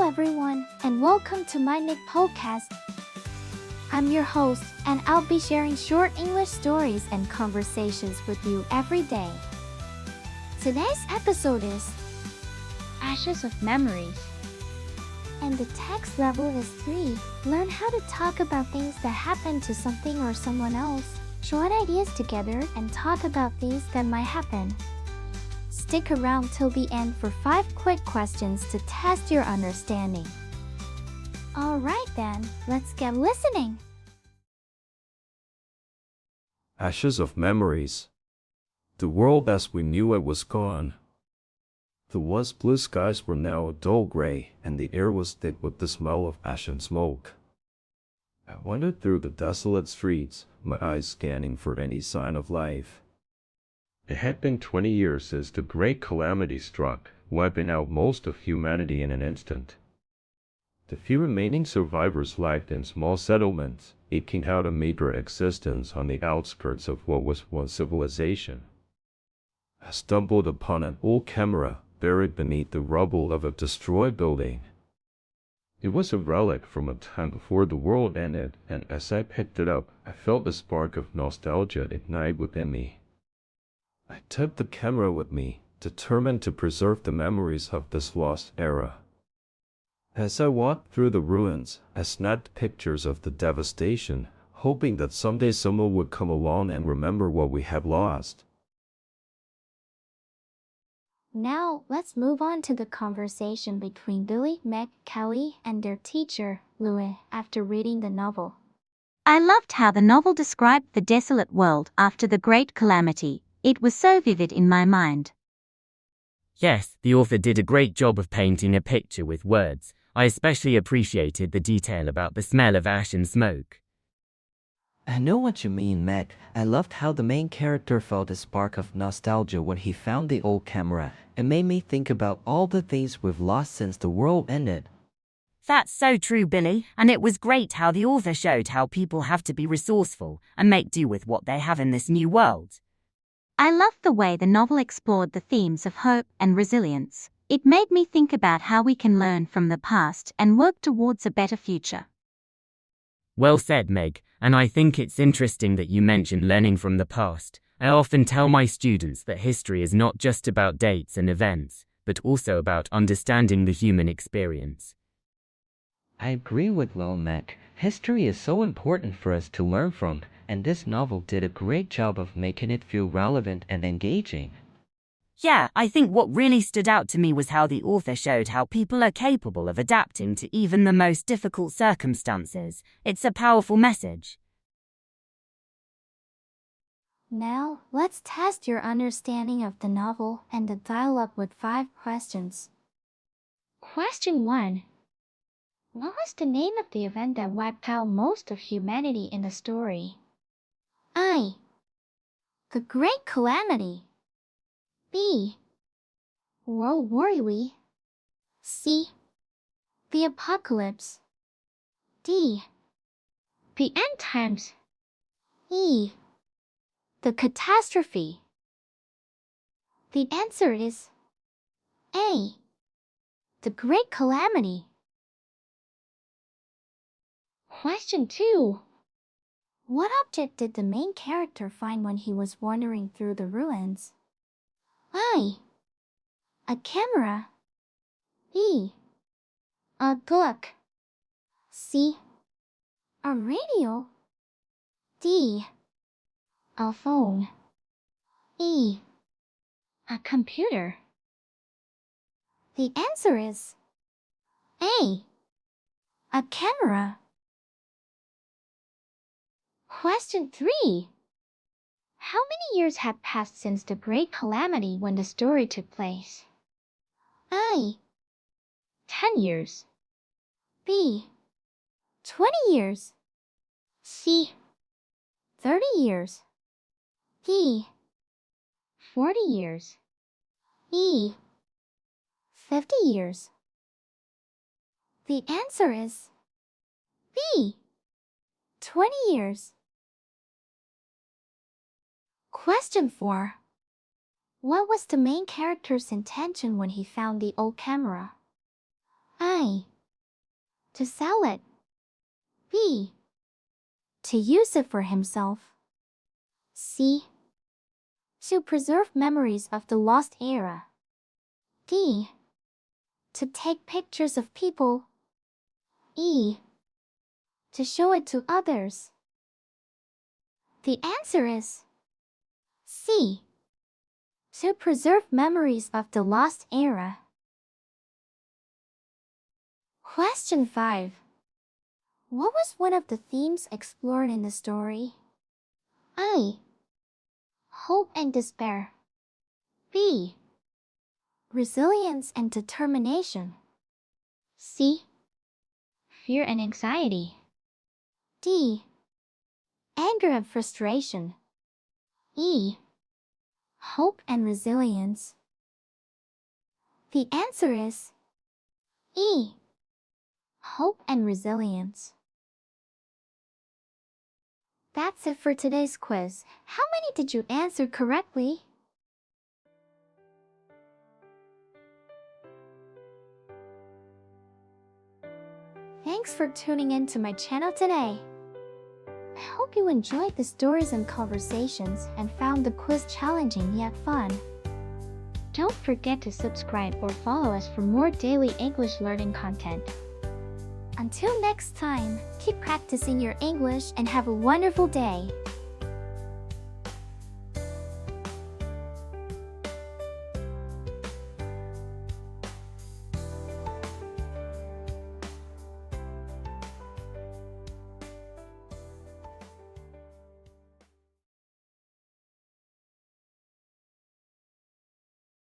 everyone, and welcome to MyniQ podcast. I'm your host, and I'll be sharing short English stories and conversations with you every day. Today's episode is Ashes of Memories. And the text level is 3. Learn how to talk about things that happened to something or someone else. Join ideas together and talk about things that might happen. Stick around till the end for 5 quick questions to test your understanding. Alright then, let's get listening. Ashes of memories. The world as we knew it was gone. The once blue skies were now a dull gray, and the air was thick with the smell of ash and smoke. I wandered through the desolate streets, my eyes scanning for any sign of life. It had been 20 years since the great calamity struck, wiping out most of humanity in an instant. The few remaining survivors lived in small settlements, eking out a meager existence on the outskirts of what was once civilization. I stumbled upon an old camera buried beneath the rubble of a destroyed building. It was a relic from a time before the world ended, and as I picked it up, I felt a spark of nostalgia ignite within me. I took the camera with me, determined to preserve the memories of this lost era. As I walked through the ruins, I snapped pictures of the devastation, hoping that someday someone would come along and remember what we had lost. Now, let's move on to the conversation between Billy, Meg, Kelly, and their teacher, Louis, after reading the novel. I loved how the novel described the desolate world after the great calamity. It was so vivid in my mind. Yes, the author did a great job of painting a picture with words. I especially appreciated the detail about the smell of ash and smoke. I know what you mean, Meg. I loved how the main character felt a spark of nostalgia when he found the old camera. It made me think about all the things we've lost since the world ended. That's so true, Billy, and it was great how the author showed how people have to be resourceful and make do with what they have in this new world. I loved the way the novel explored the themes of hope and resilience. It made me think about how we can learn from the past and work towards a better future. Well said, Meg, and I think it's interesting that you mentioned learning from the past. I often tell my students that history is not just about dates and events, but also about understanding the human experience. I agree with Meg. History is so important for us to learn from, and this novel did a great job of making it feel relevant and engaging. Yeah, I think what really stood out to me was how the author showed how people are capable of adapting to even the most difficult circumstances. It's a powerful message. Now, let's test your understanding of the novel and the dialogue with 5 questions. Question 1. What was the name of the event that wiped out most of humanity in the story? I. The Great Calamity. B. World War II. C. The Apocalypse. D. The End Times. E. The Catastrophe. The answer is A. The Great Calamity. Question 2. What object did the main character find when he was wandering through the ruins? I. A camera. B. A book. C. A radio. D. A phone. E. A computer. The answer is A. A camera. Question 3. How many years had passed since the Great Calamity when the story took place? I. 10 years. B. 20 years. C. 30 years. D. 40 years. E. 50 years. The answer is B. 20 years. Question 4. What was the main character's intention when he found the old camera? I. To sell it. B. To use it for himself. C. To preserve memories of the lost era. D. To take pictures of people. E. To show it to others. The answer is C. To preserve memories of the lost era. Question 5. What was one of the themes explored in the story? A. Hope and despair. B. Resilience and determination. C. Fear and anxiety. D. Anger and frustration. E. Hope and resilience. The answer is E. Hope and resilience. That's it for today's quiz. How many did you answer correctly? Thanks for tuning in to my channel today. I hope you enjoyed the stories and conversations and found the quiz challenging yet fun. Don't forget to subscribe or follow us for more daily English learning content. Until next time, keep practicing your English and have a wonderful day.